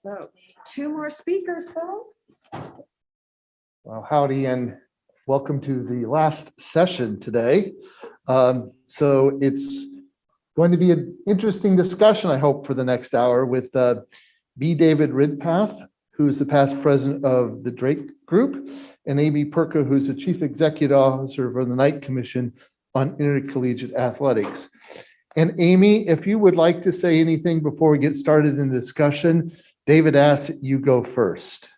So, two more speakers, folks. Well, howdy and welcome to the last session today. So it's going to be an interesting discussion, I hope, for the next hour with B. David Ridpath, who's the past president of the Drake Group, and Amy Perka, who's the chief executive officer for the Knight Commission on Intercollegiate Athletics. And Amy, if you would like to say anything before we get started in the discussion, David asks that you go first.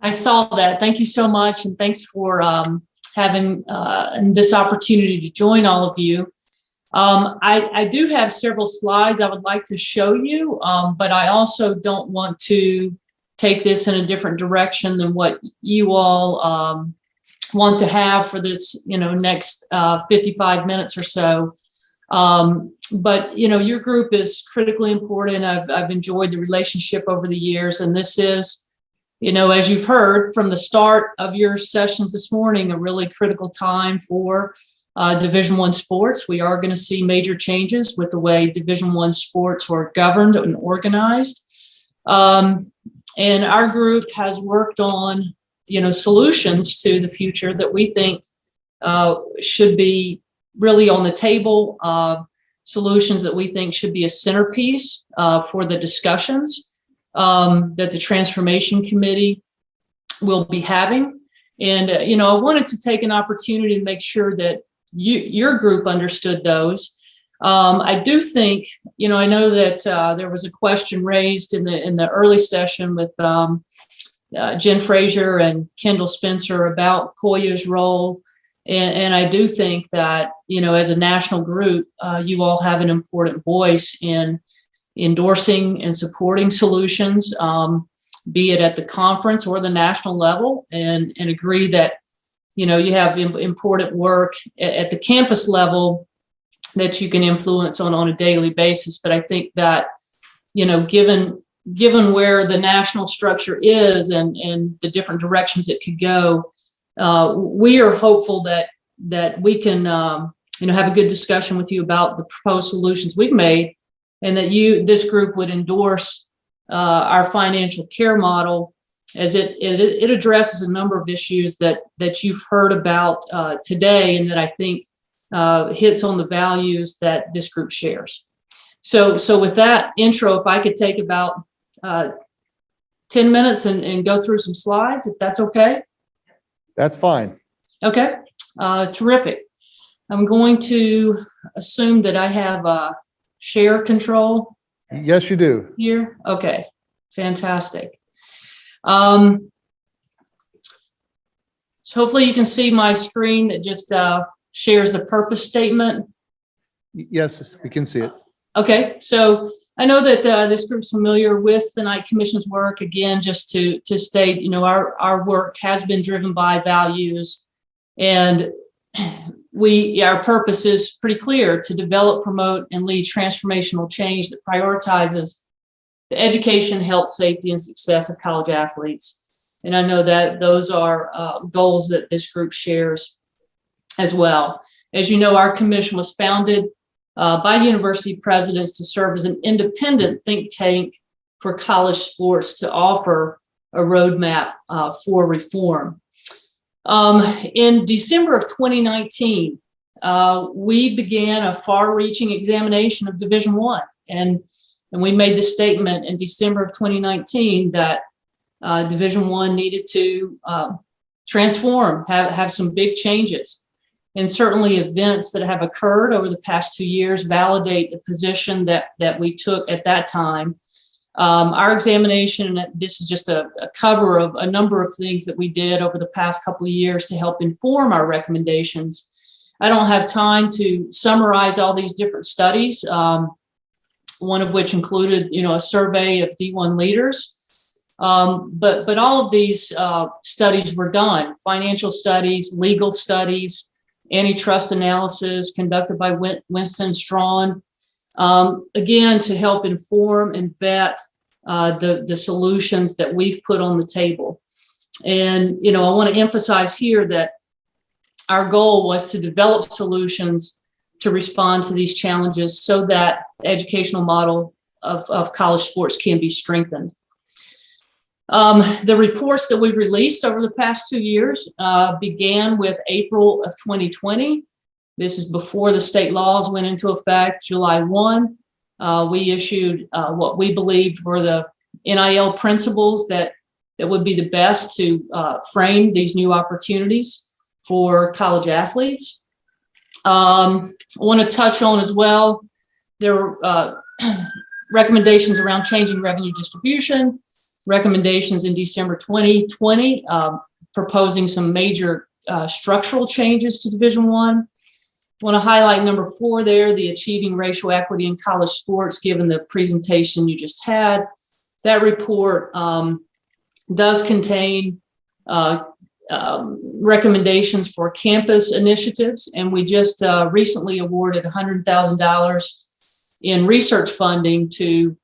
I saw that. Thank you so much. And thanks for having this opportunity to join all of you. I do have several slides I would like to show you, but I also don't want to take this in a different direction than what you all want to have for this, next 55 minutes or so. But your group is critically important. I've enjoyed the relationship over the years, and this is, as you've heard from the start of your sessions this morning, a really critical time for Division I sports. We are going to see major changes with the way Division I sports are governed and organized. And our group has worked on, solutions to the future that we think should be really on the table, solutions that we think should be a centerpiece for the discussions that the Transformation Committee will be having. And, I wanted to take an opportunity to make sure that your group understood those. I do think, I know that there was a question raised in the early session with Jen Frazier and Kendall Spencer about COIA's role. And I do think that, as a national group, you all have an important voice in endorsing and supporting solutions, be it at the conference or the national level, and agree that, you have important work at the campus level that you can influence on a daily basis. But I think that, given where the national structure is and the different directions it could go, we are hopeful that we can, have a good discussion with you about the proposed solutions we've made, and that this group would endorse our financial care model, as it addresses a number of issues that you've heard about today, and that I think hits on the values that this group shares. So with that intro, if I could take about 10 minutes and go through some slides, if that's okay. That's fine. Okay, terrific. I'm going to assume that I have share control. Yes, you do. Here. Okay, fantastic. So hopefully you can see my screen that just shares the purpose statement. Yes, we can see it. Okay, so I know that this group's familiar with the Knight Commission's work. Again, just to state, our work has been driven by values, and our purpose is pretty clear: to develop, promote, and lead transformational change that prioritizes the education, health, safety, and success of college athletes. And I know that those are goals that this group shares as well. As you know, our commission was founded by university presidents to serve as an independent think tank for college sports to offer a roadmap for reform. In December of 2019, we began a far-reaching examination of Division I, and we made the statement in December of 2019 that Division I needed to transform, have some big changes. And certainly events that have occurred over the past 2 years validate the position that we took at that time. Our examination, and this is just a cover of a number of things that we did over the past couple of years to help inform our recommendations. I don't have time to summarize all these different studies, one of which included, a survey of D1 leaders. But all of these studies were done: financial studies, legal studies, antitrust analysis conducted by Winston Strawn, again, to help inform and vet the solutions that we've put on the table. And, I want to emphasize here that our goal was to develop solutions to respond to these challenges so that the educational model of college sports can be strengthened. The reports that we released over the past 2 years began with April of 2020. This is before the state laws went into effect, July 1. We issued what we believed were the NIL principles that would be the best to frame these new opportunities for college athletes. I want to touch on as well, there were recommendations around changing revenue distribution, recommendations in December 2020, proposing some major structural changes to Division I. I want to highlight number 4 there, the Achieving Racial Equity in College Sports, given the presentation you just had. That report does contain recommendations for campus initiatives, and we just recently awarded $100,000 in research funding to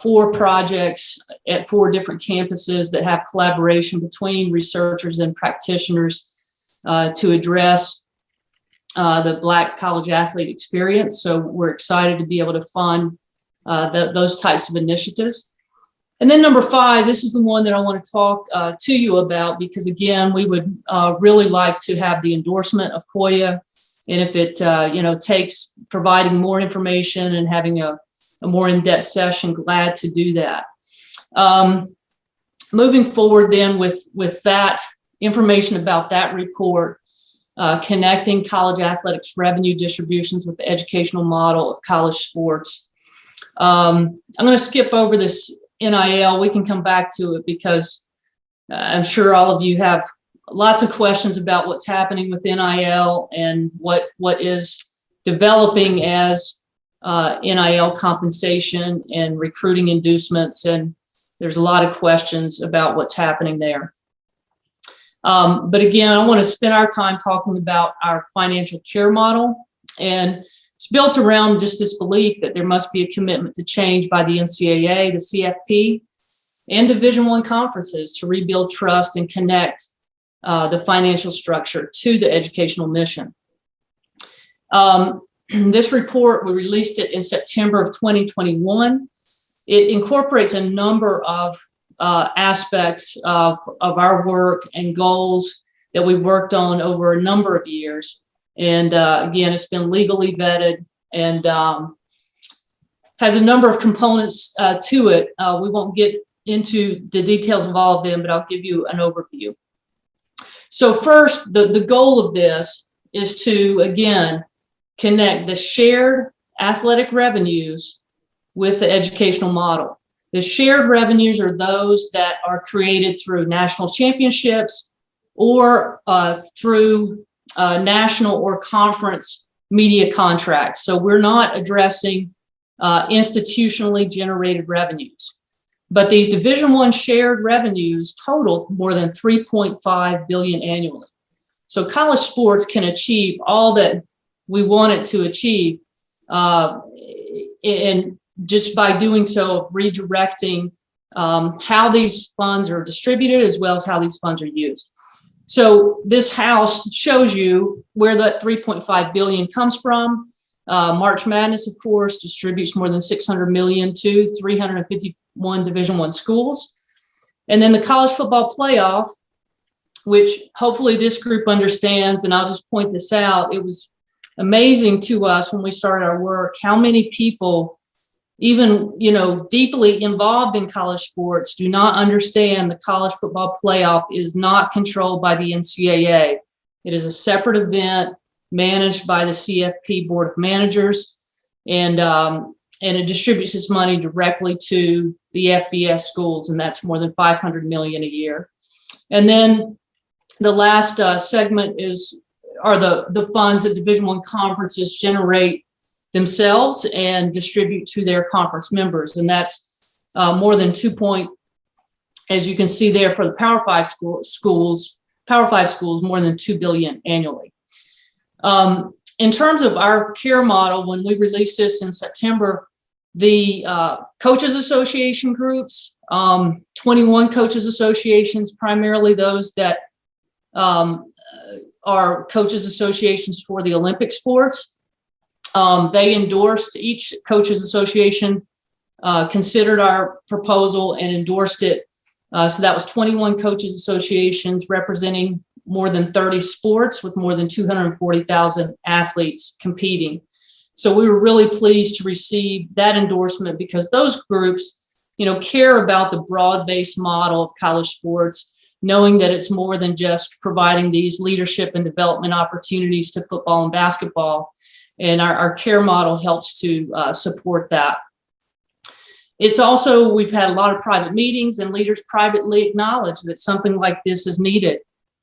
4 projects at 4 different campuses that have collaboration between researchers and practitioners to address the Black college athlete experience. So we're excited to be able to fund those types of initiatives. And then number 5, this is the one that I want to talk to you about, because again, we would really like to have the endorsement of COIA. And if it takes providing more information and having a more in-depth session, glad to do that. Moving forward then with that information about that report, connecting college athletics revenue distributions with the educational model of college sports. I'm going to skip over this NIL. We can come back to it because I'm sure all of you have lots of questions about what's happening with NIL and what is developing as NIL compensation and recruiting inducements. And there's a lot of questions about what's happening there. But again, I want to spend our time talking about our financial care model. And it's built around just this belief that there must be a commitment to change by the NCAA, the CFP, and Division I conferences to rebuild trust and connect the financial structure to the educational mission. This report, we released it in September of 2021. It incorporates a number of aspects of our work and goals that we worked on over a number of years. And again, it's been legally vetted and has a number of components to it. We won't get into the details of all of them, but I'll give you an overview. So first, the goal of this is to, again, connect the shared athletic revenues with the educational model. The shared revenues are those that are created through national championships or through national or conference media contracts. So we're not addressing institutionally generated revenues. But these Division I shared revenues total more than $3.5 billion annually. So college sports can achieve all that we want it to achieve, and just by doing so, redirecting how these funds are distributed as well as how these funds are used. So this house shows you where that $3.5 billion comes from. March Madness, of course, distributes more than $600 million to 351 Division I schools. And then the college football playoff, which hopefully this group understands, and I'll just point this out, it was amazing to us when we started our work how many people, even deeply involved in college sports, do not understand the college football playoff is not controlled by the NCAA. It is a separate event managed by the CFP Board of Managers, and it distributes its money directly to the FBS schools, and that's more than $500 million a year. And then the last segment are the funds that Division I conferences generate themselves and distribute to their conference members, and that's more than as you can see there for the Power 5 schools, more than $2 billion annually. In terms of our care model, when we released this in September, the Coaches Association groups, 21 coaches associations, primarily those that are coaches associations for the Olympic sports. They endorsed, each coaches association considered our proposal and endorsed it. So that was 21 coaches associations representing more than 30 sports with more than 240,000 athletes competing. So we were really pleased to receive that endorsement because those groups, care about the broad-based model of college sports, knowing that it's more than just providing these leadership and development opportunities to football and basketball. And our care model helps to support that. It's also, we've had a lot of private meetings, and leaders privately acknowledge that something like this is needed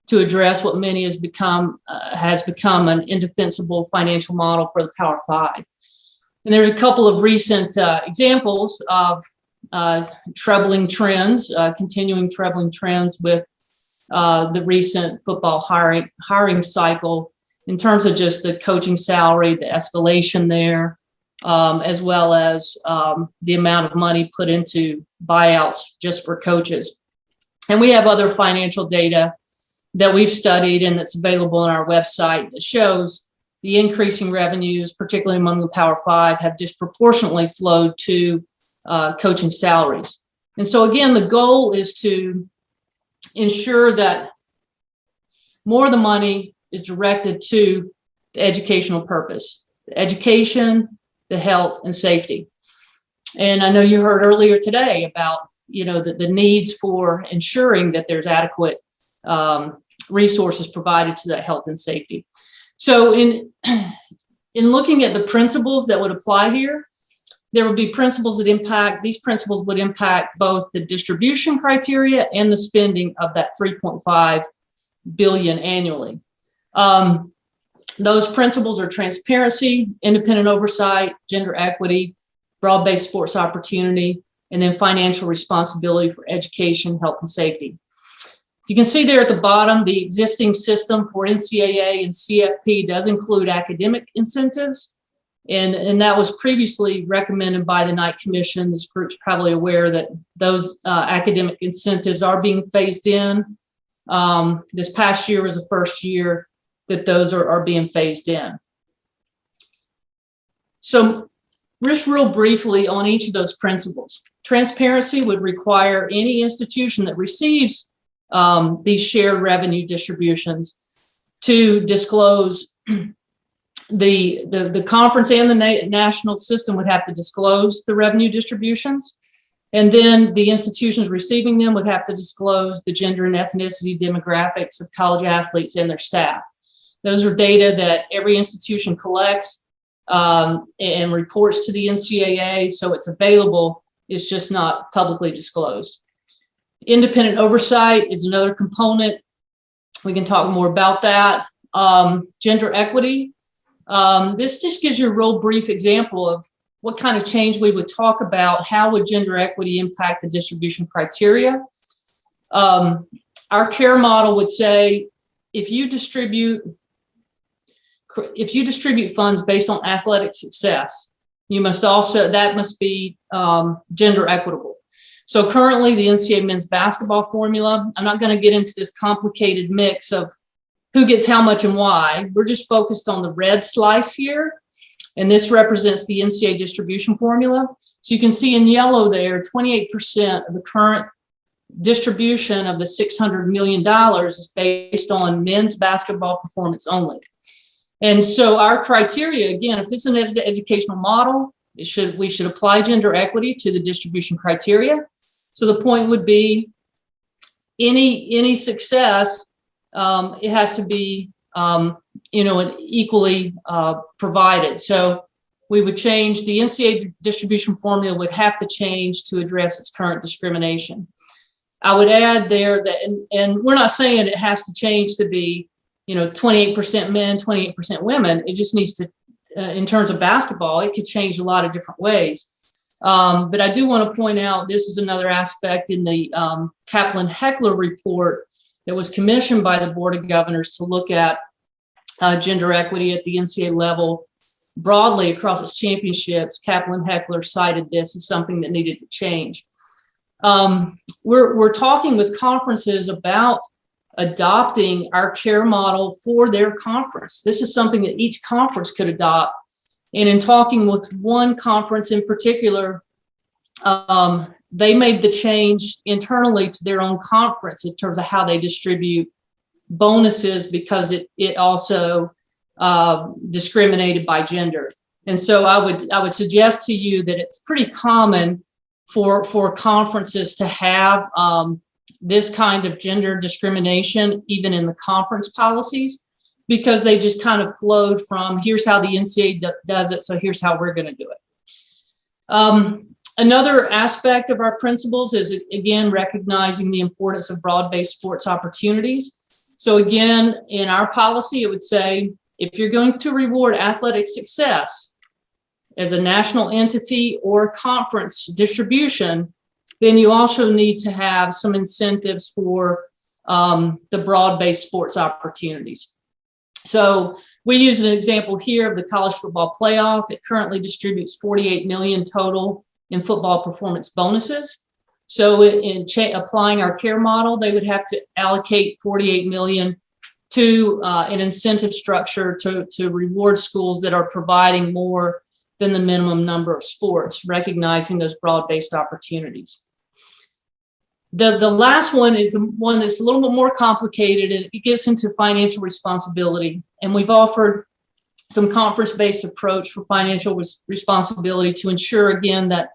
to address what many has become an indefensible financial model for the Power Five. And there's a couple of recent examples of troubling trends, continuing troubling trends with the recent football hiring cycle in terms of just the coaching salary, the escalation there, as well as the amount of money put into buyouts just for coaches. And we have other financial data that we've studied and that's available on our website that shows the increasing revenues, particularly among the Power Five, have disproportionately flowed to coaching salaries. And so again, the goal is to ensure that more of the money is directed to the educational purpose, the education, the health, and safety. And I know you heard earlier today about, the needs for ensuring that there's adequate resources provided to that health and safety. So in looking at the principles that would apply here, there would be principles that these principles would impact both the distribution criteria and the spending of that $3.5 billion annually. Those principles are transparency, independent oversight, gender equity, broad-based sports opportunity, and then financial responsibility for education, health, and safety. You can see there at the bottom, the existing system for NCAA and CFP does include academic incentives, and that was previously recommended by the Knight Commission. This group's probably aware that those academic incentives are being phased in. This past year was the first year that those are being phased in. So just real briefly on each of those principles. Transparency would require any institution that receives these shared revenue distributions to disclose the conference and the national system would have to disclose the revenue distributions. And then the institutions receiving them would have to disclose the gender and ethnicity demographics of college athletes and their staff. Those are data that every institution collects and reports to the NCAA, so it's available. It's just not publicly disclosed. Independent oversight is another component. We can talk more about that. Gender equity. This just gives you a real brief example of what kind of change we would talk about. How would gender equity impact the distribution criteria? Our care model would say, if you distribute funds based on athletic success, that must be gender equitable. So currently the NCAA men's basketball formula, I'm not going to get into this complicated mix of who gets how much and why. We're just focused on the red slice here. And this represents the NCAA distribution formula. So you can see in yellow there, 28% of the current distribution of the $600 million is based on men's basketball performance only. And so our criteria, again, if this is an educational model, we should apply gender equity to the distribution criteria. So the point would be any success, it has to be, equally provided. So we would change the NCAA distribution formula would have to change to address its current discrimination. I would add there that, and we're not saying it has to change to be, 28% men, 28% women. It just needs to, in terms of basketball, it could change a lot of different ways. But I do want to point out, this is another aspect in the Kaplan-Heckler report that was commissioned by the Board of Governors to look at gender equity at the NCAA level broadly across its championships. Kaplan-Heckler cited this as something that needed to change. We're talking with conferences about adopting our care model for their conference. This is something that each conference could adopt. And in talking with one conference in particular, they made the change internally to their own conference in terms of how they distribute bonuses, because it also discriminated by gender. And so I would suggest to you that it's pretty common for conferences to have this kind of gender discrimination even in the conference policies, because they just kind of flowed from, here's how the NCAA does it, so here's how we're going to do it. Another aspect of our principles is, again, recognizing the importance of broad-based sports opportunities. So again, in our policy, it would say, if you're going to reward athletic success as a national entity or conference distribution, then you also need to have some incentives for the broad-based sports opportunities. So we use an example here of the college football playoff. It currently distributes $48 million total in football performance bonuses. So in applying our CARE model, they would have to allocate $48 million to an incentive structure to reward schools that are providing more than the minimum number of sports, recognizing those broad-based opportunities. The last one is the one that's a little bit more complicated, and it gets into financial responsibility. And we've offered some conference-based approach for financial responsibility to ensure, again, that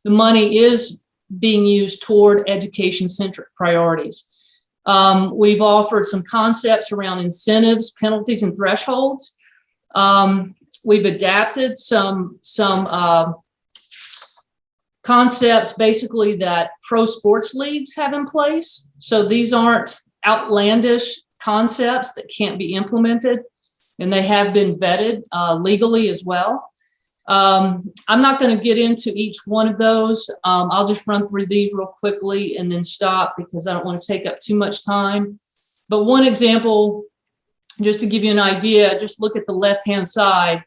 the money is being used toward education-centric priorities. We've offered some concepts around incentives, penalties, and thresholds. We've adapted some concepts basically that pro sports leagues have in place. So these aren't outlandish concepts that can't be implemented, and they have been vetted legally as well. I'm not going to get into each one of those. I'll just run through these real quickly and then stop, because I don't want to take up too much time. But one example, just to give you an idea, just look at the left-hand side,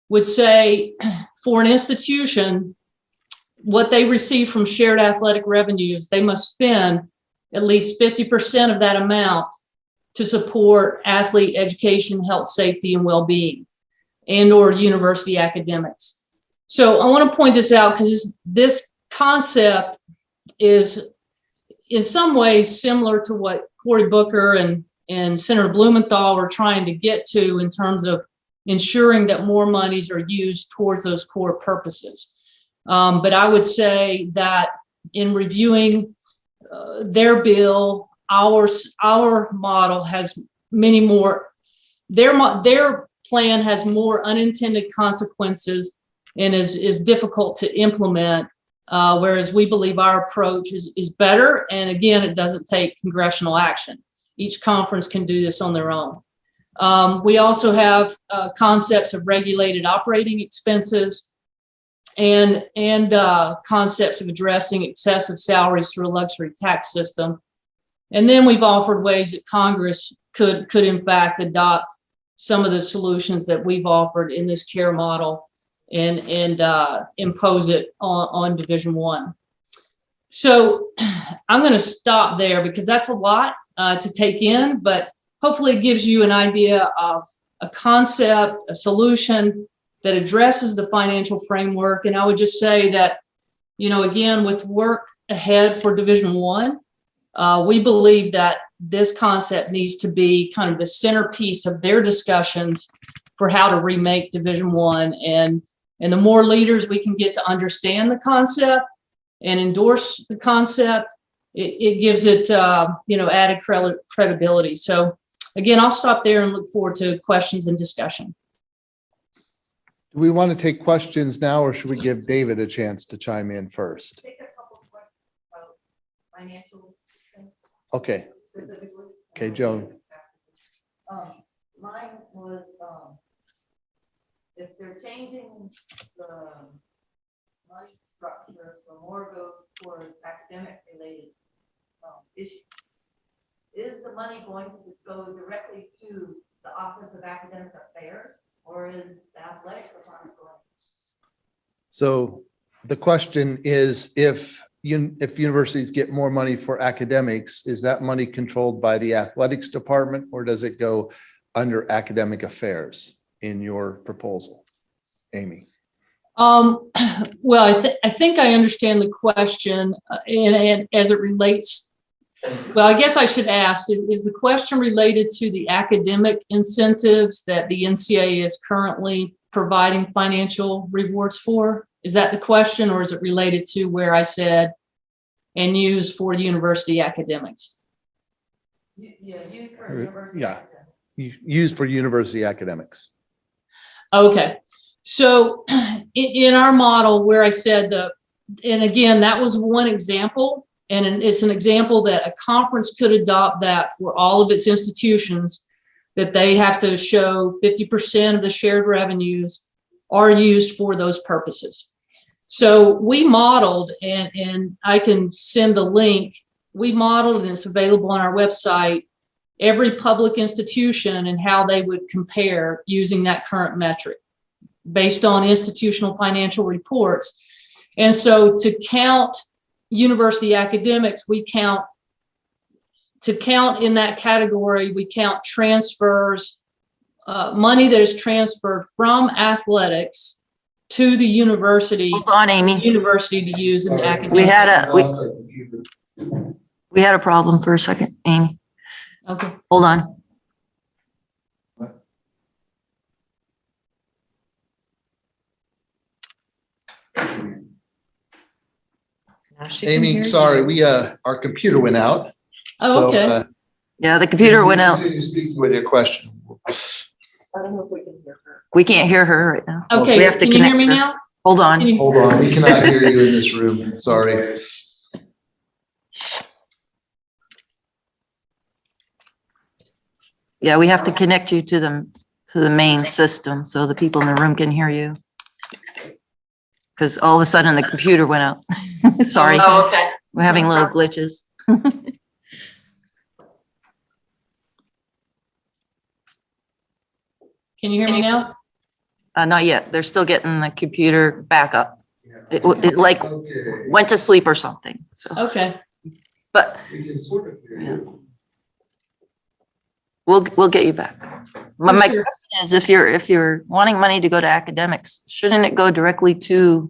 would say for an institution, what they receive from shared athletic revenues, they must spend at least 50% of that amount to support athlete education, health, safety, and well-being, and or university academics. So I want to point this out because this concept is in some ways similar to what Cory Booker and Senator Blumenthal were trying to get to in terms of ensuring that more monies are used towards those core purposes. But I would say that in reviewing their bill, our model has many more, their plan has more unintended consequences and is difficult to implement, whereas we believe our approach is better. And again, it doesn't take congressional action. Each conference can do this on their own. We also have concepts of regulated operating expenses and concepts of addressing excessive salaries through a luxury tax system. And then we've offered ways that Congress could in fact adopt some of the solutions that we've offered in this CARE model and impose it on Division I. So I'm going to stop there because that's a lot to take in, but hopefully it gives you an idea of a concept, a solution that addresses the financial framework. And I would just say that, you know, again, with work ahead for Division I, we believe that this concept needs to be kind of the centerpiece of their discussions for how to remake Division I. And the more leaders we can get to understand the concept and endorse the concept, it gives it, you know, added credibility. So again, I'll stop there and look forward to questions and discussion. Do we want to take questions now, or should we give David a chance to chime in first? Take a couple of questions about financial things Okay. specifically. Okay, Joan. Mine was, if they're changing the money structure, so more goes towards academic related issues, is the money going to go directly to the Office of Academic Affairs, or is the athletic department going? So the question is, if universities get more money for academics, is that money controlled by the athletics department, or does it go under academic affairs in your proposal? Amy? Um, well, I think I understand the question, and as it relates. Well, I guess I should ask: is the question related to the academic incentives that the NCAA is currently providing financial rewards for? Is that the question, or is it related to where I said and use for university academics? Yeah, used for university. Yeah. Used for university academics. Okay, so in our model where I said and again, that was one example, and it's an example that a conference could adopt that for all of its institutions, that they have to show 50% of the shared revenues are used for those purposes. So we modeled, and I can send the link, we modeled, and it's available on our website, every public institution and how they would compare using that current metric based on institutional financial reports. And so to count university academics, to count in that category, we count transfers, money that is transferred from athletics to the university. Hold on, Amy. University to use in academics. We had a problem for a second, Amy. Okay. Hold on. Amy, sorry, our computer went out. Oh, okay. Yeah, the computer went out. Continue speaking with your question. I don't know if we can hear her. We can't hear her right now. Okay, We have to can you hear connect me her. now? Hold on. Hold on, we cannot hear you in this room. Sorry. Yeah, we have to connect you to the main system so the people in the room can hear you. Because all of a sudden the computer went out. Sorry. Oh, okay. We're having little glitches. Can you hear me now? Not yet. They're still getting the computer back up. It like Okay. went to sleep or something. So, Okay. but We can sort of hear you. we'll get you back. My Sure. question is, if you're wanting money to go to academics, shouldn't it go directly to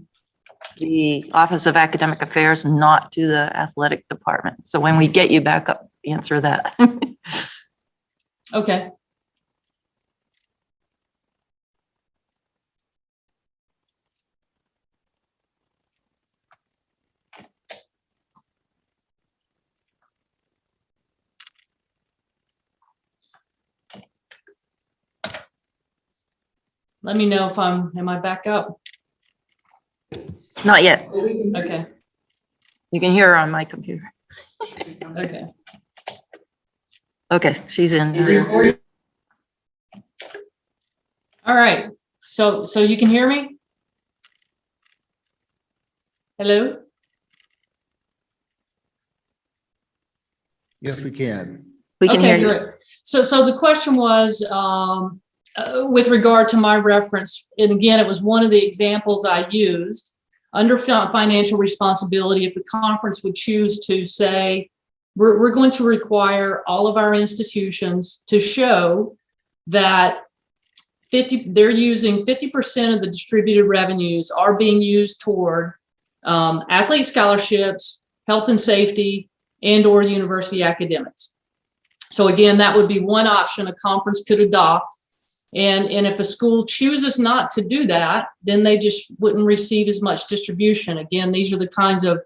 the Office of Academic Affairs, not to the athletic department? So when we get you back up, answer that. Okay. Let me know if am I back up? Not yet. Okay. You can hear her on my computer. Okay. Okay, she's in. All right. So you can hear me? Hello? Yes, we can. We can hear Okay, you. great. So the question was, with regard to my reference, and again, it was one of the examples I used under financial responsibility. If the conference would choose to say, we're going to require all of our institutions to show that they're using 50% of the distributed revenues are being used toward athlete scholarships, health and safety, and or university academics. So again, that would be one option a conference could adopt. And if a school chooses not to do that, then they just wouldn't receive as much distribution. Again, these are the kinds of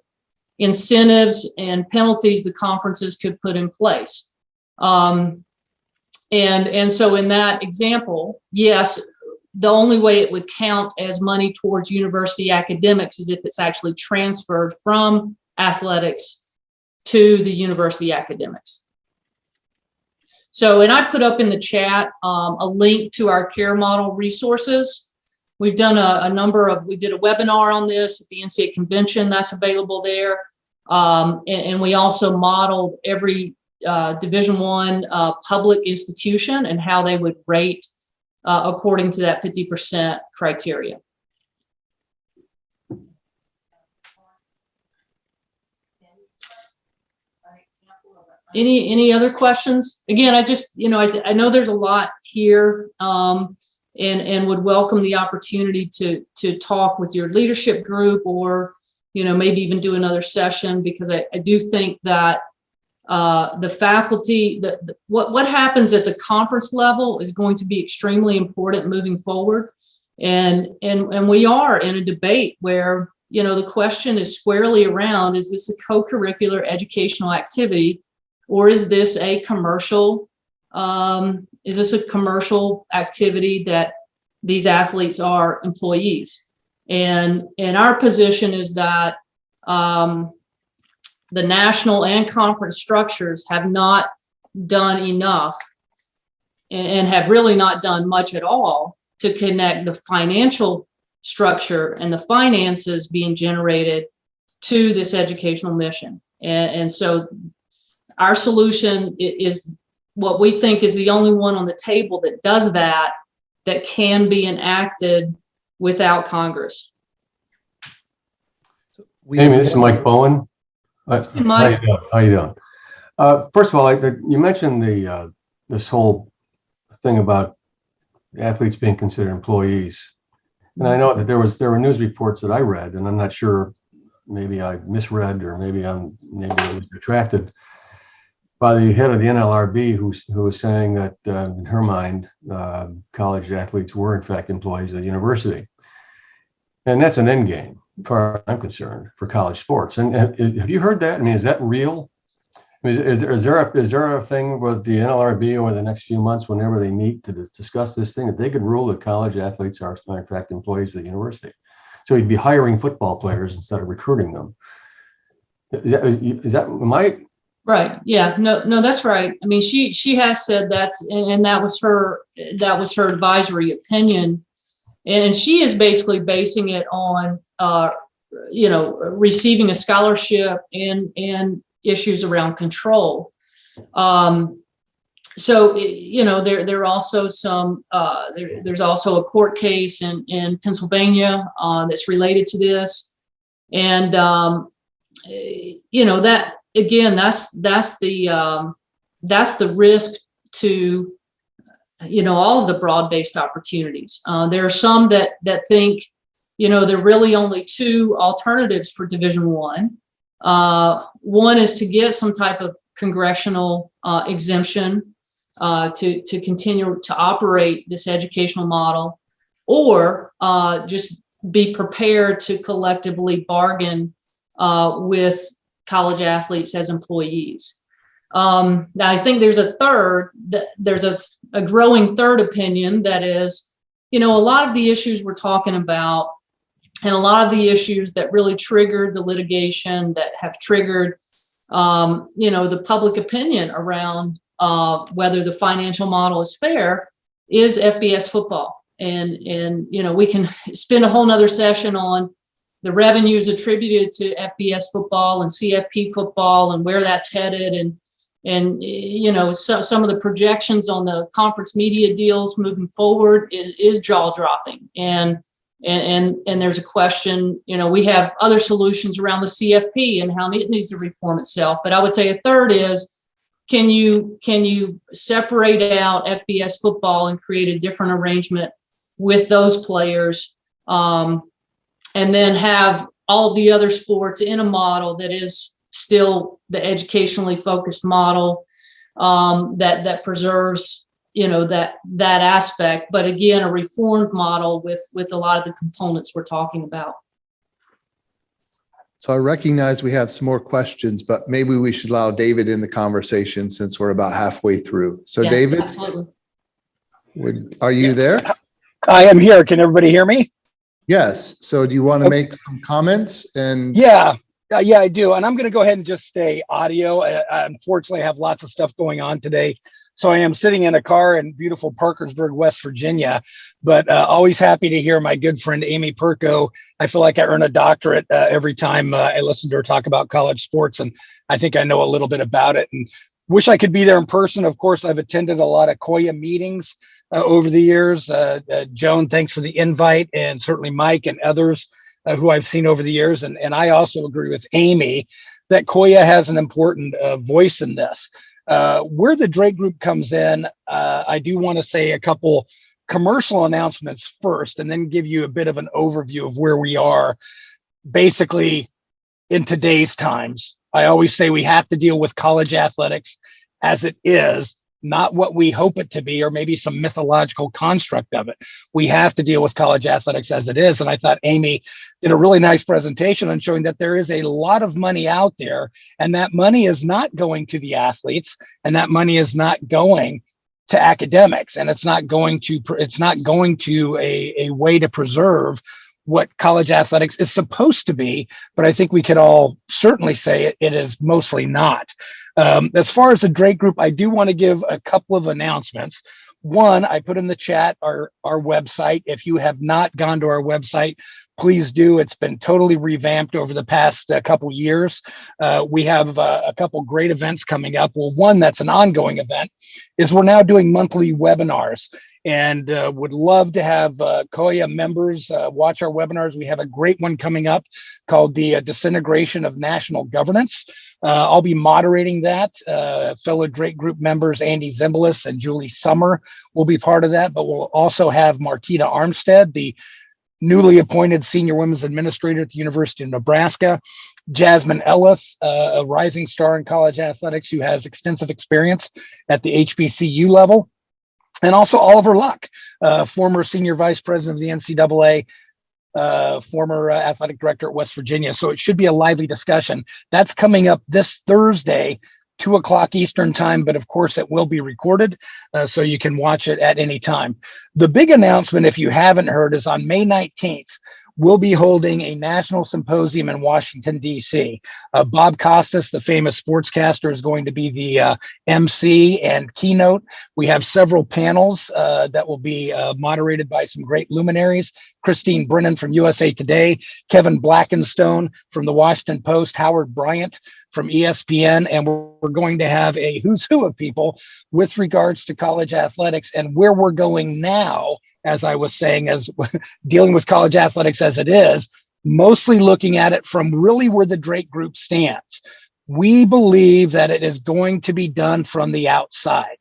incentives and penalties the conferences could put in place. And so in that example, yes, the only way it would count as money towards university academics is if it's actually transferred from athletics to the university academics. So, and I put up in the chat a link to our care model resources. We've done we did a webinar on this at the NCAA convention, that's available there. And we also modeled every Division I public institution and how they would rate according to that 50% criteria. Any other questions? Again, I just, I know there's a lot here. And and would welcome the opportunity to talk with your leadership group, or, maybe even do another session, because I do think that the faculty, what happens at the conference level is going to be extremely important moving forward. And we are in a debate where, the question is squarely around, is this a co-curricular educational activity, or is this a commercial activity that these athletes are employees? And our position is that the national and conference structures have not done enough, and have really not done much at all to connect the financial structure and the finances being generated to this educational mission. And so our solution is what we think is the only one on the table that does that can be enacted without Congress. Amy, this is Mike Bowen. Hey, Mike. How you doing? First of all, you mentioned this whole thing about athletes being considered employees, and I know that there were news reports that I read, and I'm not sure, maybe I misread, or maybe it was retracted, by the head of the NLRB, who was saying that in her mind, college athletes were in fact employees of the university, and that's an end game, as far as I'm concerned, for college sports. And have you heard that? I mean, is that real? I mean, is there a thing with the NLRB over the next few months, whenever they meet to discuss this thing, that they could rule that college athletes are in fact employees of the university? So you'd be hiring football players instead of recruiting them. Is that am I? Right. Yeah. No, that's right. I mean, she has said and that was her advisory opinion, and she is basically basing it on receiving a scholarship and issues around control. So there are also some there's also a court case in Pennsylvania that's related to this, and that. Again, that's the risk to all of the broad-based opportunities. There are some that think there are really only two alternatives for Division I. One is to get some type of congressional exemption to continue to operate this educational model, or just be prepared to collectively bargain with college athletes as employees. Now, I think there's a growing third opinion, that is, a lot of the issues we're talking about, and a lot of the issues that really triggered the litigation, that have triggered, the public opinion around whether the financial model is fair, is FBS football. And we can spend a whole nother session on the revenues attributed to FBS football and CFP football, and where that's headed, and some of the projections on the conference media deals moving forward is jaw dropping. And there's a question. We have other solutions around the CFP and how it needs to reform itself. But I would say a third is, can you separate out FBS football and create a different arrangement with those players? And then have all of the other sports in a model that is still the educationally focused model, that preserves, that aspect, but again, a reformed model with a lot of the components we're talking about. So I recognize we have some more questions, but maybe we should allow David in the conversation, since we're about halfway through. So yeah, David, absolutely. Are you there? I am here. Can everybody hear me? Yes. So do you want to make some comments? And yeah, I do. And I'm going to go ahead and just stay audio. Unfortunately, I have lots of stuff going on today. So I am sitting in a car in beautiful Parkersburg, West Virginia, but always happy to hear my good friend, Amy Perko. I feel like I earn a doctorate every time I listen to her talk about college sports. And I think I know a little bit about it, and wish I could be there in person. Of course, I've attended a lot of COIA meetings over the years. Joan, thanks for the invite, and certainly Mike and others who I've seen over the years. And I also agree with Amy that COIA has an important voice in this. Where the Drake Group comes in, I do want to say a couple commercial announcements first and then give you a bit of an overview of where we are basically in today's times. I always say we have to deal with college athletics as it is, not what we hope it to be, or maybe some mythological construct of it. We have to deal with college athletics as it is. And I thought Amy did a really nice presentation on showing that there is a lot of money out there, and that money is not going to the athletes, and that money is not going to academics, and it's not going to a way to preserve what college athletics is supposed to be. But I think we could all certainly say it is mostly not. As far as the Drake Group, I do want to give a couple of announcements. One, I put in the chat our website. If you have not gone to our website, please do. It's been totally revamped over the past couple years. We have a couple great events coming up. Well, one that's an ongoing event is we're now doing monthly webinars, and would love to have COIA members watch our webinars. We have a great one coming up called the Disintegration of National Governance. I'll be moderating that. Fellow Drake Group members Andy Zimbalist and Julie Summer will be part of that, but we'll also have Marquita Armstead, the newly appointed Senior Women's Administrator at the University of Nebraska, Jasmine Ellis, a rising star in college athletics who has extensive experience at the HBCU level, and also Oliver Luck, former Senior Vice President of the NCAA, former athletic director at West Virginia. So it should be a lively discussion. That's coming up this Thursday, 2:00 Eastern time, but of course it will be recorded, so you can watch it at any time. The big announcement, if you haven't heard, is on May 19th, we'll be holding a national symposium in Washington, D.C. Bob Costas, the famous sportscaster, is going to be the MC and keynote. We have several panels that will be moderated by some great luminaries. Christine Brennan from USA Today, Kevin Blackenstone from the Washington Post, Howard Bryant from ESPN, and we're going to have a who's who of people with regards to college athletics and where we're going now, as I was saying, as dealing with college athletics as it is, mostly looking at it from really where the Drake Group stands. We believe that it is going to be done from the outside.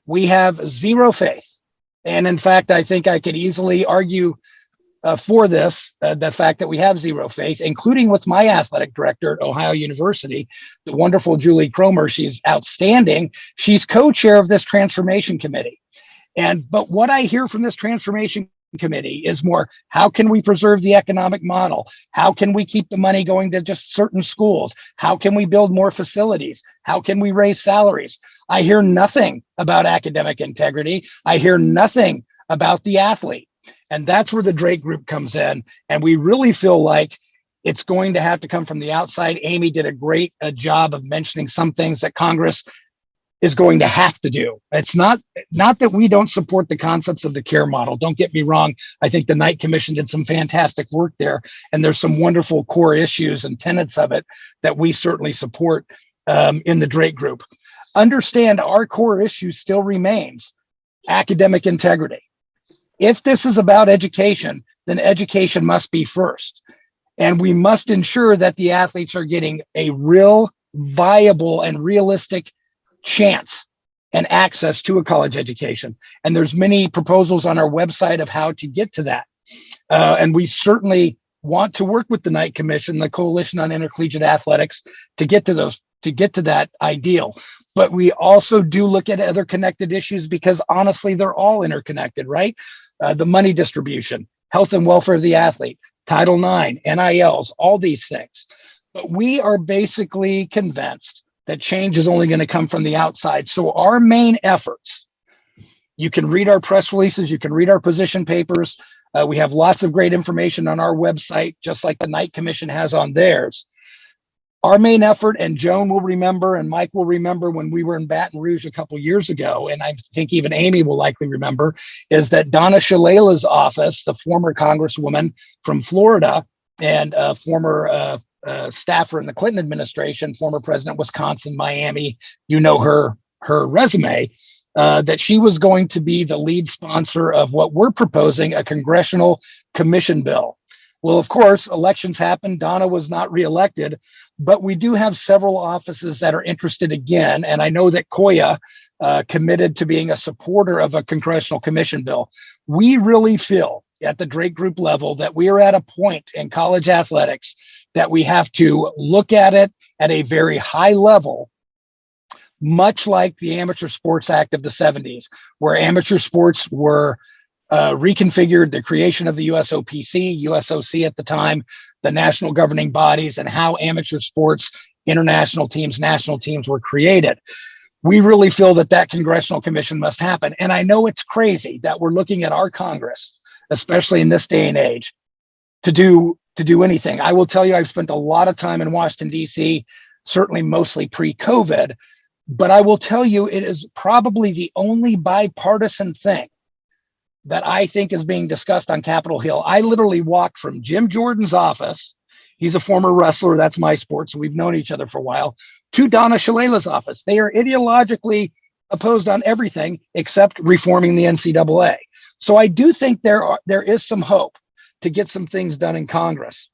We have zero faith. And in fact, I think I could easily argue for this, the fact that we have zero faith, including with my athletic director at Ohio University, the wonderful Julie Cromer. She's outstanding. She's co-chair of this transformation committee. But what I hear from this transformation committee is more, how can we preserve the economic model? How can we keep the money going to just certain schools? How can we build more facilities? How can we raise salaries? I hear nothing about academic integrity. I hear nothing about the athlete. And that's where the Drake Group comes in. And we really feel like it's going to have to come from the outside. Amy did a great job of mentioning some things that Congress is going to have to do. It's not that we don't support the concepts of the care model. Don't get me wrong. I think the Knight Commission did some fantastic work there, and there's some wonderful core issues and tenets of it that we certainly support in the Drake Group. Understand our core issue still remains academic integrity. If this is about education, then education must be first. And we must ensure that the athletes are getting a real, viable, and realistic chance and access to a college education. And there's many proposals on our website of how to get to that. And we certainly want to work with the Knight Commission, the Coalition on Intercollegiate Athletics, to get to that ideal. But we also do look at other connected issues because honestly, they're all interconnected, right? The money distribution, health and welfare of the athlete, Title IX, NILs, all these things. But we are basically convinced that change is only going to come from the outside. So our main efforts, you can read our press releases, you can read our position papers. We have lots of great information on our website, just like the Knight Commission has on theirs. Our main effort, and Joan will remember, and Mike will remember when we were in Baton Rouge a couple years ago, and I think even Amy will likely remember, is that Donna Shalala's office, the former Congresswoman from Florida and former staffer in the Clinton administration, former president, Wisconsin, Miami, you know her resume, that she was going to be the lead sponsor of what we're proposing, a congressional commission bill. Well, of course, elections happened. Donna was not reelected, but we do have several offices that are interested again. And I know that COIA, committed to being a supporter of a congressional commission bill. We really feel at the Drake Group level that we are at a point in college athletics that we have to look at it at a very high level, much like the Amateur Sports Act of the 70s, where amateur sports were reconfigured, the creation of the USOPC, USOC at the time, the national governing bodies, and how amateur sports, international teams, national teams were created. We really feel that that congressional commission must happen. And I know it's crazy that we're looking at our Congress, especially in this day and age, to do anything. I will tell you, I've spent a lot of time in Washington, D.C., certainly mostly pre-COVID, but I will tell you, it is probably the only bipartisan thing that I think is being discussed on Capitol Hill. I literally walked from Jim Jordan's office. He's a former wrestler. That's my sport. So we've known each other for a while, to Donna Shalala's office. They are ideologically opposed on everything except reforming the NCAA. So I do think there is some hope to get some things done in Congress.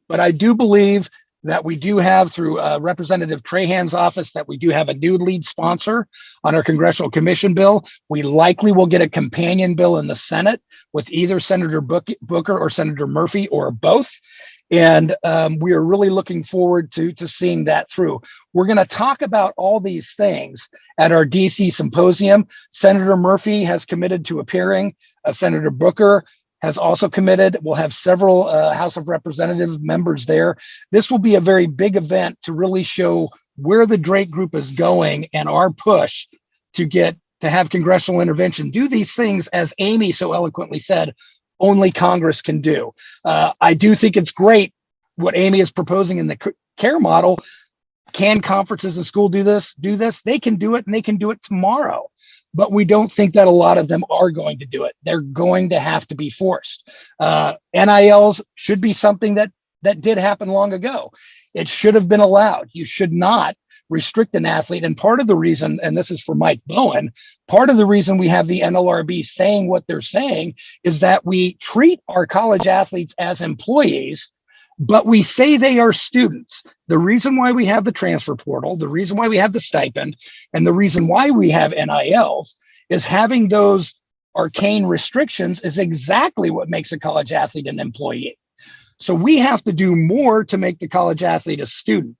But I do believe that we do have, through Representative Trahan's office, that we do have a new lead sponsor on our congressional commission bill. We likely will get a companion bill in the Senate with either Senator Booker or Senator Murphy or both. And we are really looking forward to seeing that through. We're going to talk about all these things at our DC symposium. Senator Murphy has committed to appearing. Senator Booker has also committed. We'll have several House of Representative members there. This will be a very big event to really show where the Drake Group is going and our push to have congressional intervention. Do these things, as Amy so eloquently said, only Congress can do. I do think it's great what Amy is proposing in the CARE model. Can conferences and school do this? They can do it, and they can do it tomorrow. But we don't think that a lot of them are going to do it. They're going to have to be forced. NILs should be something that did happen long ago. It should have been allowed. You should not restrict an athlete. And part of the reason, and this is for Mike Bowen, part of the reason we have the NLRB saying what they're saying is that we treat our college athletes as employees, but we say they are students. The reason why we have the transfer portal, the reason why we have the stipend, and the reason why we have NILs is having those arcane restrictions is exactly what makes a college athlete an employee. So we have to do more to make the college athlete a student.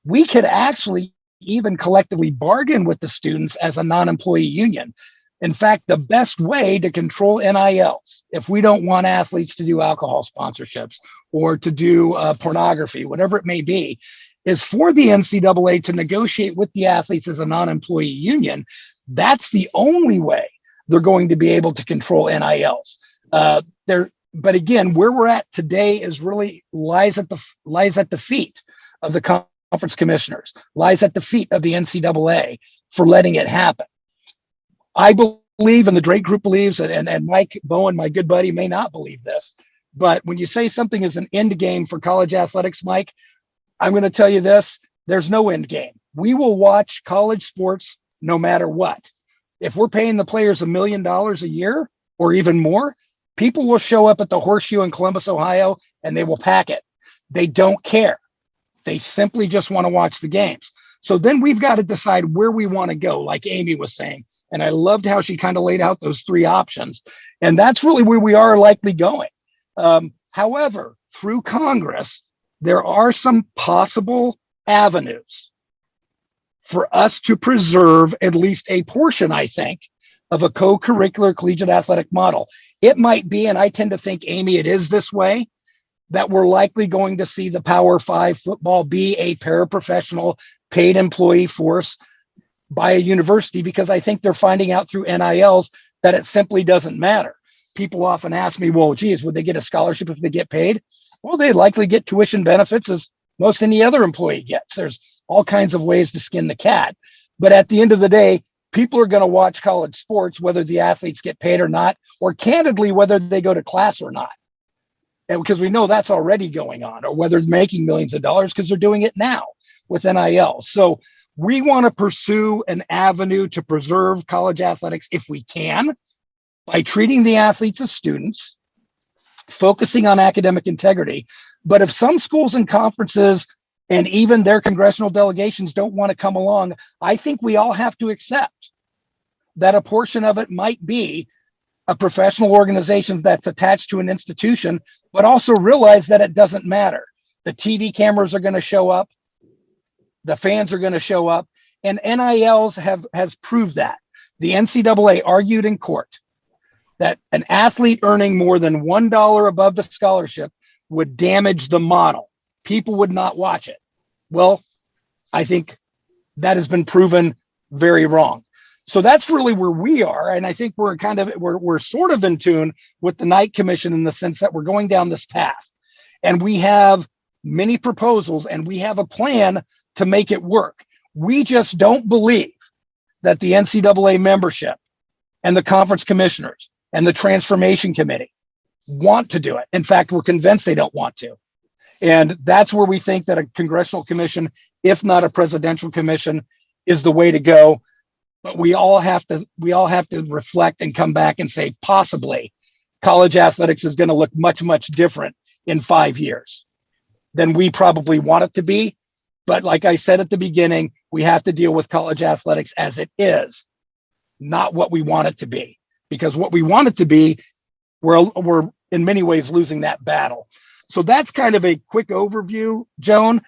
We could actually even collectively bargain with the students as a non-employee union. In fact, the best way to control NILs, if we don't want athletes to do alcohol sponsorships or to do pornography, whatever it may be, is for the NCAA to negotiate with the athletes as a non-employee union. That's the only way they're going to be able to control NILs. But again, where we're at today is really lies at the feet of the conference commissioners, lies at the feet of the NCAA for letting it happen. I believe, and the Drake Group believes, and Mike Bowen, my good buddy, may not believe this, but when you say something is an end game for college athletics, Mike, I'm going to tell you this, there's no end game. We will watch college sports no matter what. If we're paying the players $1 million a year or even more, people will show up at the Horseshoe in Columbus, Ohio, and they will pack it. They don't care. They simply just want to watch the games. So then we've got to decide where we want to go, like Amy was saying. And I loved how she kind of laid out those three options. And that's really where we are likely going. However, through Congress, there are some possible avenues for us to preserve at least a portion, I think, of a co-curricular collegiate athletic model. It might be, and I tend to think, Amy, it is this way, that we're likely going to see the Power 5 football be a paraprofessional paid employee force by a university, because I think they're finding out through NILs that it simply doesn't matter. People often ask me, well, geez, would they get a scholarship if they get paid? Well, they likely get tuition benefits as most any other employee gets. There's all kinds of ways to skin the cat. But at the end of the day, people are going to watch college sports, whether the athletes get paid or not, or candidly, whether they go to class or not. And because we know that's already going on, or whether they're making millions of dollars because they're doing it now with NIL. So we want to pursue an avenue to preserve college athletics if we can, by treating the athletes as students, focusing on academic integrity. But if some schools and conferences and even their congressional delegations don't want to come along, I think we all have to accept that a portion of it might be a professional organization that's attached to an institution, but also realize that it doesn't matter. The TV cameras are going to show up. The fans are going to show up, and NILs has proved that. The NCAA argued in court that an athlete earning more than $1 above the scholarship would damage the model. People would not watch it. Well, I think that has been proven very wrong. So that's really where we are. And I think we're sort of in tune with the Knight Commission in the sense that we're going down this path. And we have many proposals and we have a plan to make it work. We just don't believe that the NCAA membership and the conference commissioners and the transformation committee want to do it. In fact, we're convinced they don't want to. And that's where we think that a congressional commission, if not a presidential commission, is the way to go. But we all have to reflect and come back and say, possibly college athletics is going to look much, much different in 5 years than we probably want it to be. But like I said at the beginning, we have to deal with college athletics as it is, not what we want it to be. Because what we want it to be, we're in many ways losing that battle. So that's kind of a quick overview, Joan.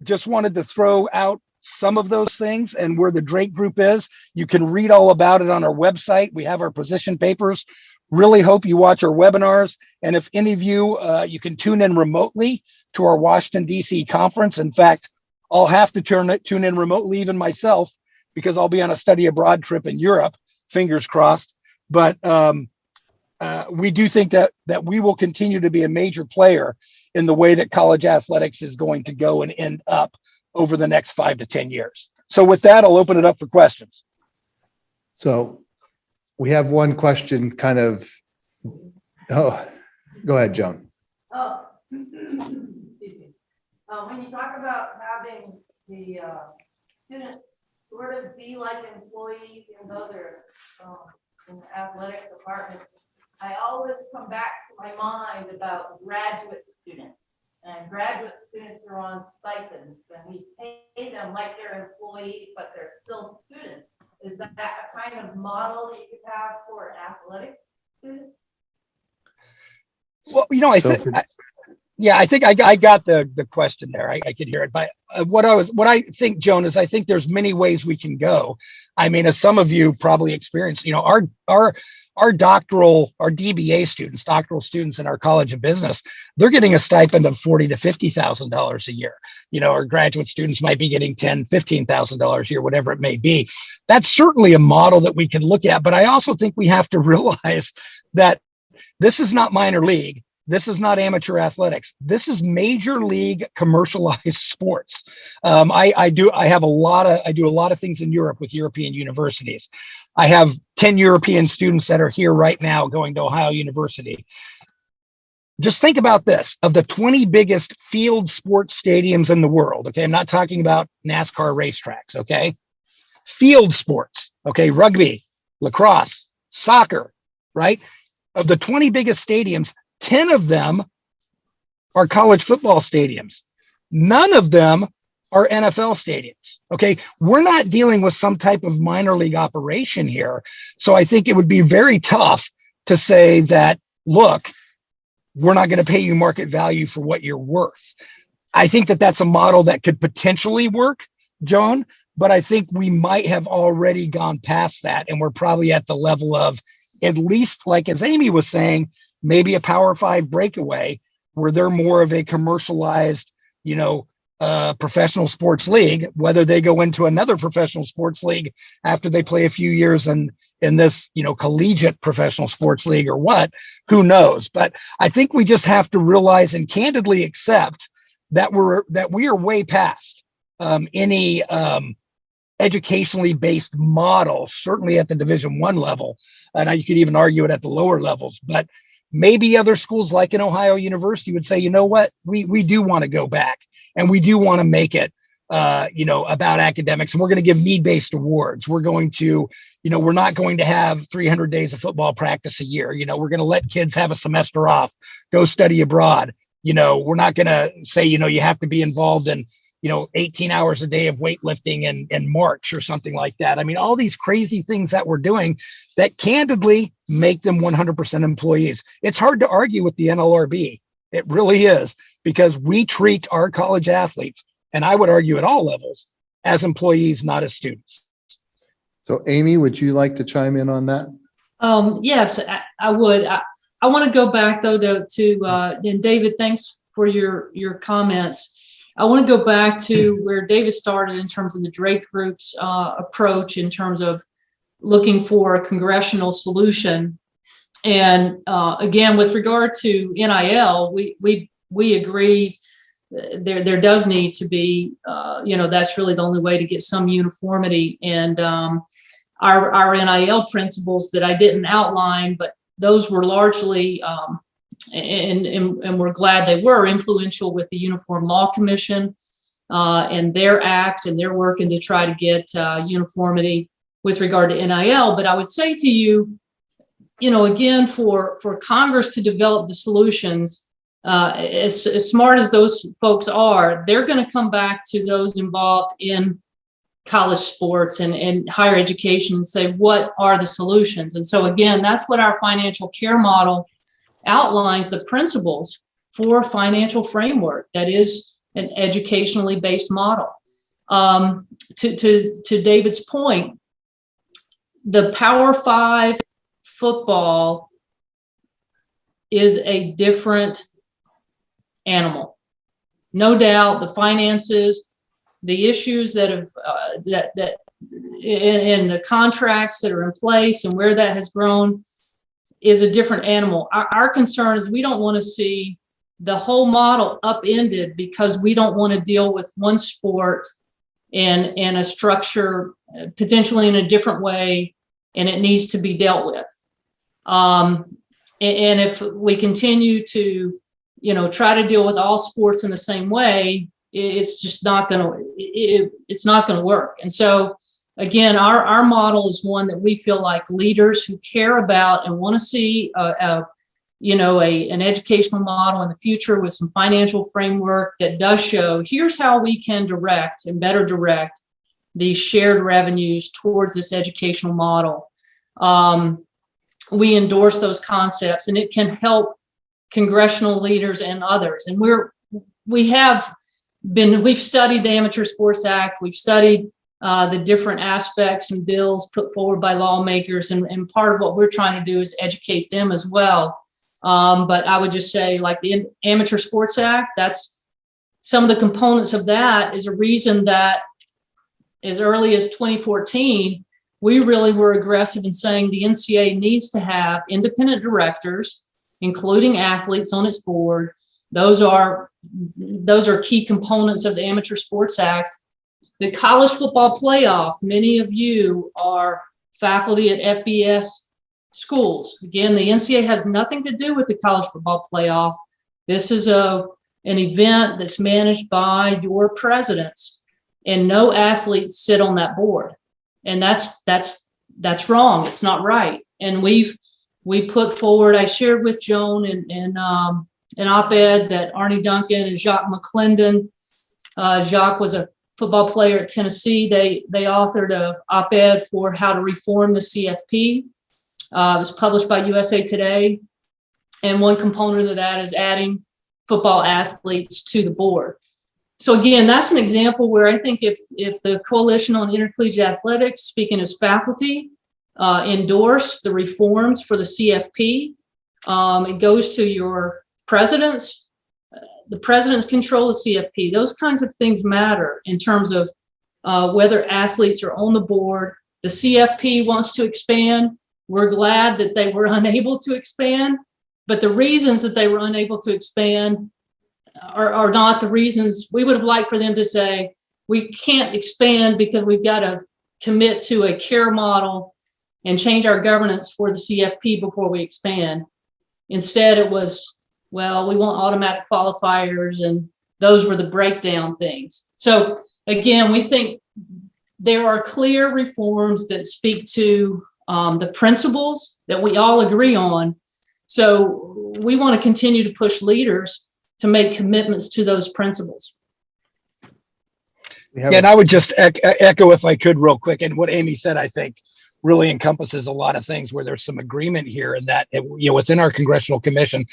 Just wanted to throw out some of those things and where the Drake Group is. You can read all about it on our website. We have our position papers. Really hope you watch our webinars. And if any of you, you can tune in remotely to our Washington, D.C. conference. In fact, I'll have to tune in remotely even myself because I'll be on a study abroad trip in Europe, fingers crossed. But we do think that we will continue to be a major player in the way that college athletics is going to go and end up over the next 5 to 10 years. So with that, I'll open it up for questions. So we have one question kind of, oh, go ahead, Joan. Oh, excuse me. When you talk about having the students sort of be like employees, even though they're in the athletic department, I always come back to my mind about graduate students. And graduate students are on stipends, and we pay them like they're employees, but they're still students. Is that a kind of model that you could have for athletic students? Well, I think I got the question there. I could hear it. But what I think, Joan, is I think there's many ways we can go. I mean, as some of you probably experienced, our DBA students, doctoral students in our College of Business, they're getting a stipend of $40,000 to $50,000 a year. Our graduate students might be getting $10,000, $15,000 a year, whatever it may be. That's certainly a model that we can look at. But I also think we have to realize that this is not minor league. This is not amateur athletics. This is major league commercialized sports. I do a lot of things in Europe with European universities. I have 10 European students that are here right now going to Ohio University. Just think about this. Of the 20 biggest field sports stadiums in the world, okay, I'm not talking about NASCAR racetracks, okay? Field sports, okay, rugby, lacrosse, soccer, right? Of the 20 biggest stadiums, 10 of them are college football stadiums. None of them are NFL stadiums. Okay. We're not dealing with some type of minor league operation here. So I think it would be very tough to say that, look, we're not going to pay you market value for what you're worth. I think that that's a model that could potentially work, Joan, but I think we might have already gone past that. And we're probably at the level of, at least like as Amy was saying, maybe a Power 5 breakaway where they're more of a commercialized, professional sports league, whether they go into another professional sports league after they play a few years in this, collegiate professional sports league or what, who knows? But I think we just have to realize and candidly accept that we are way past any educationally based model, certainly at the Division I level. And you could even argue it at the lower levels, but maybe other schools like an Ohio University would say, you know what, we do want to go back and we do want to make it, about academics. And we're going to give need-based awards. We're going to, we're not going to have 300 days of football practice a year. We're going to let kids have a semester off, go study abroad. We're not going to say, you have to be involved in 18 hours a day of weightlifting in March or something like that. I mean, all these crazy things that we're doing that candidly make them 100% employees. It's hard to argue with the NLRB. It really is, because we treat our college athletes, and I would argue at all levels, as employees, not as students. So Amy, would you like to chime in on that? Yes, I would. I want to go back though and David, thanks for your comments. I want to go back to where David started in terms of the Drake Group's approach in terms of looking for a congressional solution. And again, with regard to NIL, we agree there does need to be, that's really the only way to get some uniformity. And our NIL principles that I didn't outline, but those were largely, and we're glad they were influential with the Uniform Law Commission and their act, and they're working to try to get uniformity with regard to NIL. But I would say to you, again, for Congress to develop the solutions, as smart as those folks are, they're going to come back to those involved in college sports and higher education and say, what are the solutions? And so again, that's what our financial care model outlines, the principles for financial framework that is an educationally based model. To David's point, the Power 5 football is a different animal. No doubt the finances, the issues that have in the contracts that are in place and where that has grown is a different animal. Our concern is we don't want to see the whole model upended because we don't want to deal with one sport and a structure potentially in a different way, and it needs to be dealt with. And if we continue to, try to deal with all sports in the same way, it's just not going to, it's not going to work. And so again, our model is one that we feel like leaders who care about and want to see an educational model in the future with some financial framework that does show here's how we can direct and better direct these shared revenues towards this educational model. We endorse those concepts, and it can help congressional leaders and others. And we've studied the Amateur Sports Act. We've studied the different aspects and bills put forward by lawmakers. And part of what we're trying to do is educate them as well. But I would just say, like the Amateur Sports Act, that's some of the components of that is a reason that as early as 2014, we really were aggressive in saying the NCAA needs to have independent directors, including athletes on its board. Those are key components of the Amateur Sports Act. The College Football Playoff, many of you are faculty at FBS schools. Again, the NCAA has nothing to do with the College Football Playoff. This is an event that's managed by your presidents, and no athletes sit on that board. And that's wrong. It's not right. And we put forward, I shared with Joan in an op-ed that Arnie Duncan and Jacques McClendon, Jacques was a football player at Tennessee. They authored an op-ed for how to reform the CFP. It was published by USA Today. And one component of that is adding football athletes to the board. So again, that's an example where I think if the Coalition on Intercollegiate Athletics, speaking as faculty, endorse the reforms for the CFP, it goes to your presidents. The presidents control the CFP. Those kinds of things matter in terms of whether athletes are on the board. The CFP wants to expand. We're glad that they were unable to expand, but the reasons that they were unable to expand are not the reasons. We would have liked for them to say, we can't expand because we've got to commit to a care model and change our governance for the CFP before we expand. Instead, it was, well, we want automatic qualifiers, and those were the breakdown things. So again, we think there are clear reforms that speak to the principles that we all agree on. So we want to continue to push leaders to make commitments to those principles. We have Yeah, and I would just echo if I could real quick. And what Amy said, I think really encompasses a lot of things where there's some agreement here and that, within our congressional commission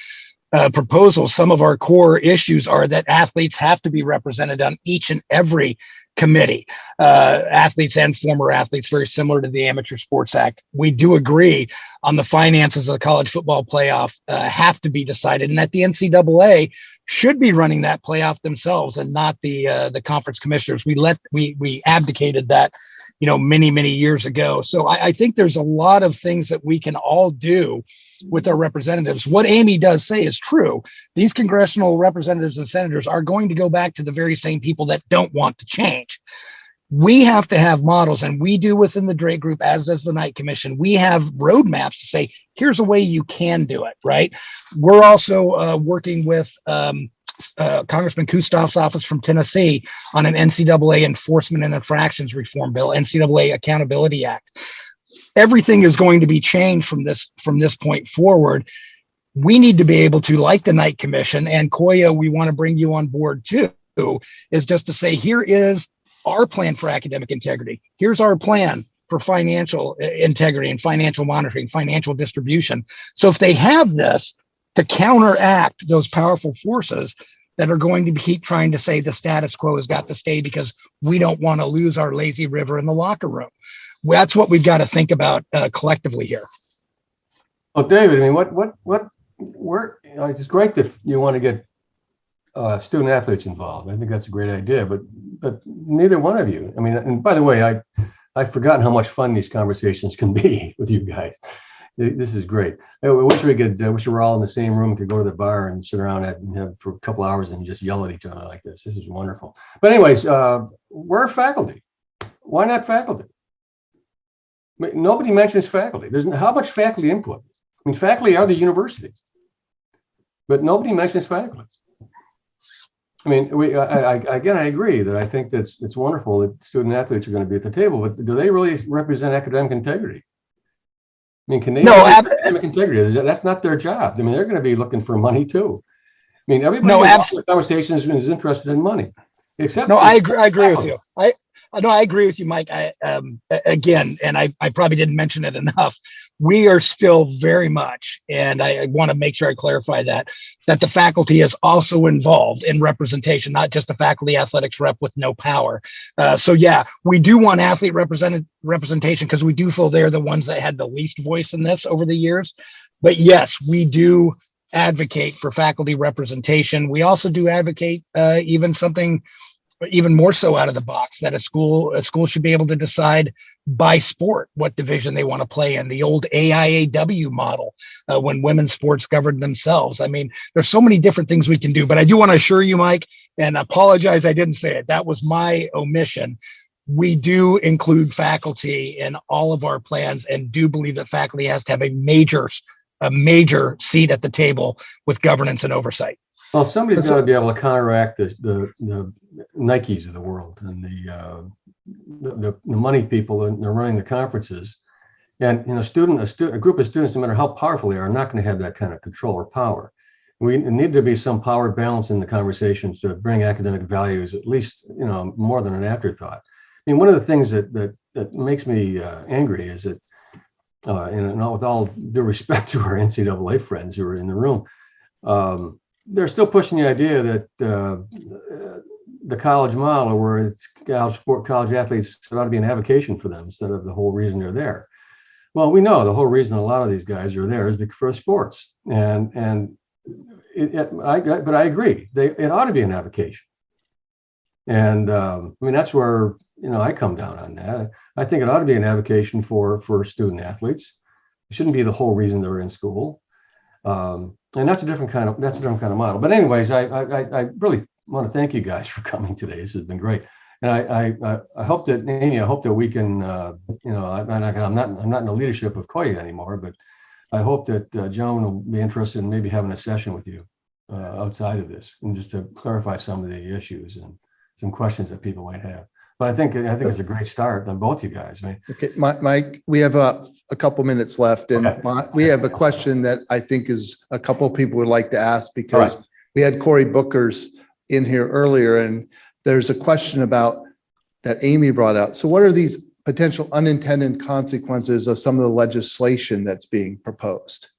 proposals, some of our core issues are that athletes have to be represented on each and every committee, athletes and former athletes, very similar to the Amateur Sports Act. We do agree on the finances of the college football playoff have to be decided, and that the NCAA should be running that playoff themselves and not the conference commissioners. We abdicated that, many years ago. So I think there's a lot of things that we can all do with our representatives. What Amy does say is true. These congressional representatives and senators are going to go back to the very same people that don't want to change. We have to have models, and we do within the Drake Group, as does the Knight Commission. We have roadmaps to say, here's a way you can do it, right? We're also working with Congressman Kustoff's office from Tennessee on an NCAA enforcement and infractions reform bill, NCAA Accountability Act. Everything is going to be changed from this point forward. We need to be able to, like the Knight Commission and COIA, we want to bring you on board too, is just to say, here is our plan for academic integrity. Here's our plan for financial integrity and financial monitoring, financial distribution. So if they have this to counteract those powerful forces that are going to keep trying to say the status quo has got to stay because we don't want to lose our lazy river in the locker room. That's what we've got to think about collectively here. Well, David, I mean, it's great that you want to get student athletes involved. I think that's a great idea, but neither one of you. I mean, and by the way, I've forgotten how much fun these conversations can be with you guys. This is great. I wish we were all in the same room, could go to the bar and sit around and have for a couple hours and just yell at each other like this. This is wonderful. But anyways, we're faculty. Why not faculty? Nobody mentions faculty. How much faculty input? I mean, faculty are the universities, but nobody mentions faculty. I mean, I agree that I think that it's wonderful that student athletes are going to be at the table, but do they really represent academic integrity? I mean, can they academic integrity? That's not their job. I mean, they're going to be looking for money too. I mean, everybody in the conversation is interested in money, except I agree with you. I agree with you, Mike. Again, and I probably didn't mention it enough. We are still very much, and I want to make sure I clarify that the faculty is also involved in representation, not just a faculty athletics rep with no power. So yeah, we do want athlete representation because we do feel they're the ones that had the least voice in this over the years. But yes, we do advocate for faculty representation. We also do advocate even more so out of the box, that a school should be able to decide by sport what division they want to play in, the old AIAW model, when women's sports governed themselves. I mean, there's so many different things we can do, but I do want to assure you, Mike, and apologize I didn't say it. That was my omission. We do include faculty in all of our plans and do believe that faculty has to have a major seat at the table with governance and oversight. Well, somebody's got to be able to counteract the Nikes of the world and the money people, and they're running the conferences. And a group of students, no matter how powerful they are not going to have that kind of control or power. We need to be some power balance in the conversations to bring academic values, at least more than an afterthought. I mean, one of the things that makes me angry is that, and with all due respect to our NCAA friends who are in the room, they're still pushing the idea that the college model, where it's college athletes, ought to be an avocation for them instead of the whole reason they're there. Well, we know the whole reason a lot of these guys are there is for sports, but I agree, it ought to be an avocation. And I mean, that's where I come down on that. I think it ought to be an avocation for student athletes. It shouldn't be the whole reason they're in school. And that's a different kind of model. But anyways, I really want to thank you guys for coming today. This has been great, and I hope that Amy, I hope that we can, I'm not in the leadership of COIA anymore, but I hope that Joan will be interested in maybe having a session with you outside of this, and just to clarify some of the issues and some questions that people might have. But I think it's a great start on both you guys. I mean, okay, Mike, we have a couple minutes left, and okay. We have a question that I think is a couple of people would like to ask, because we had Cory Bookers in here earlier, and there's a question about that Amy brought out. So what are these potential unintended consequences of some of the legislation that's being proposed?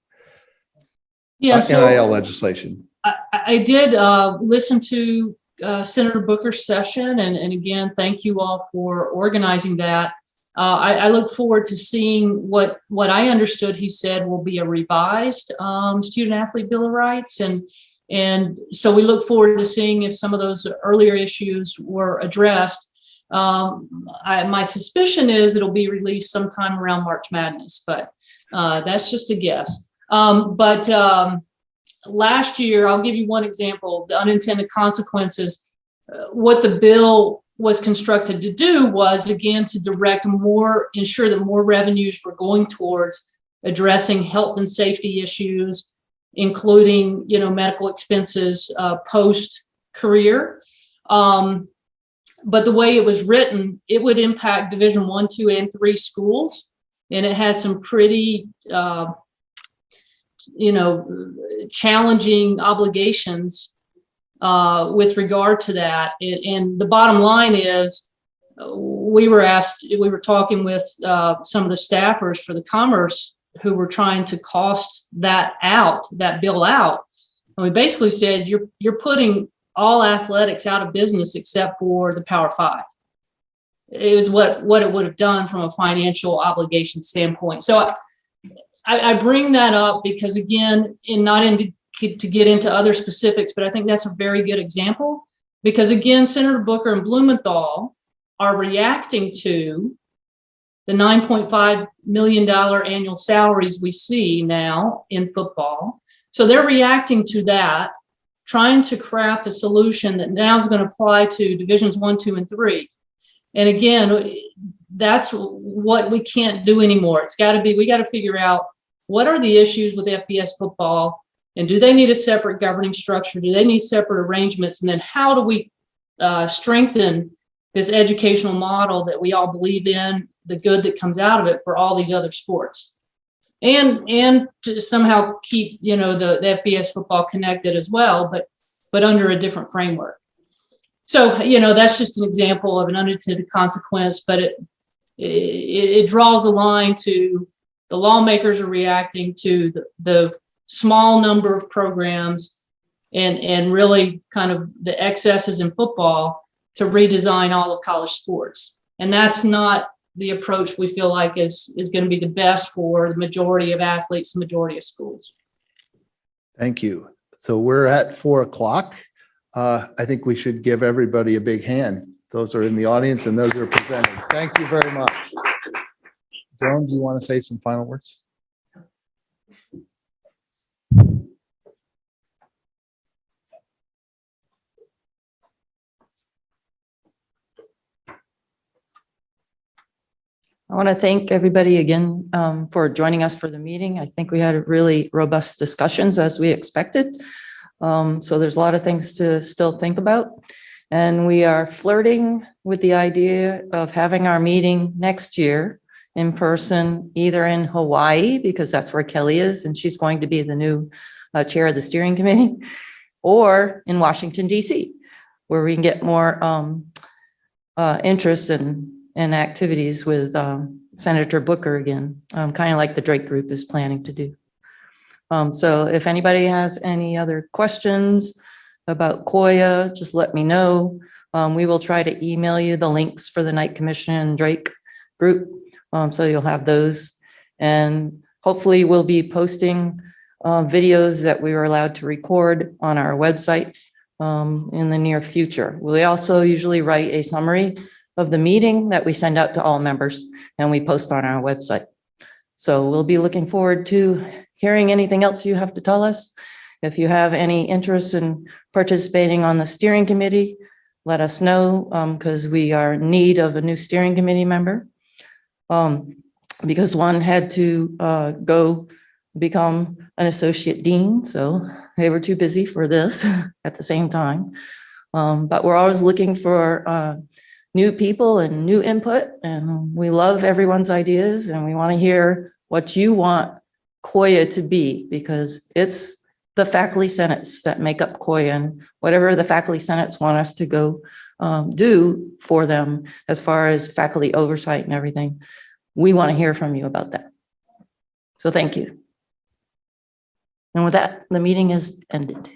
Yeah, so NIL legislation. I did listen to Senator Booker's session, and again, thank you all for organizing that. I look forward to seeing what I understood he said will be a revised student athlete bill of rights, and so we look forward to seeing if some of those earlier issues were addressed. My suspicion is it'll be released sometime around March Madness, but that's just a guess. Last year, I'll give you one example, the unintended consequences. What the bill was constructed to do was, again, to ensure that more revenues were going towards addressing health and safety issues, including, medical expenses post-career. But the way it was written, it would impact Division 1, 2, and 3 schools. And it has some pretty, challenging obligations with regard to that. And the bottom line is, we were talking with some of the staffers for the Commerce who were trying to cost that bill out. And we basically said, you're putting all athletics out of business except for the Power 5. It was what it would have done from a financial obligation standpoint. So I bring that up because, again, to get into other specifics, but I think that's a very good example because, again, Senator Booker and Blumenthal are reacting to the $9.5 million annual salaries we see now in football. So they're reacting to that, trying to craft a solution that now is going to apply to Divisions 1, 2, and 3. And again, that's what we can't do anymore. We got to figure out what are the issues with FBS football, and do they need a separate governing structure? Do they need separate arrangements? And then how do we strengthen this educational model that we all believe in, the good that comes out of it for all these other sports? And to somehow keep, the FBS football connected as well, but under a different framework. So, that's just an example of an unintended consequence, but it draws the line to the lawmakers are reacting to the small number of programs and really kind of the excesses in football to redesign all of college sports. And that's not the approach we feel like is going to be the best for the majority of athletes, the majority of schools. Thank you. So we're at 4:00. I think we should give everybody a big hand. Those are in the audience and those are presenting. Thank you very much. Joan, do you want to say some final words? I want to thank everybody again for joining us for the meeting. I think we had really robust discussions as we expected. So there's a lot of things to still think about. And we are flirting with the idea of having our meeting next year in person, either in Hawaii, because that's where Kelly is, and she's going to be the new chair of the steering committee, or in Washington, D.C., where we can get more interest in activities with Senator Booker again, kind of like the Drake Group is planning to do. So if anybody has any other questions about COIA, just let me know. We will try to email you the links for the Knight Commission and Drake Group, so you'll have those. And hopefully we'll be posting videos that we were allowed to record on our website in the near future. We also usually write a summary of the meeting that we send out to all members and we post on our website. So we'll be looking forward to hearing anything else you have to tell us. If you have any interest in participating on the steering committee, let us know, because we are in need of a new steering committee member. Because one had to go become an associate dean, so they were too busy for this at the same time. But we're always looking for new people and new input, and we love everyone's ideas, and we want to hear what you want COIA to be, because it's the faculty senates that make up COIA, and whatever the faculty senates want us to go do for them as far as faculty oversight and everything. We want to hear from you about that. So thank you. And with that, the meeting is ended.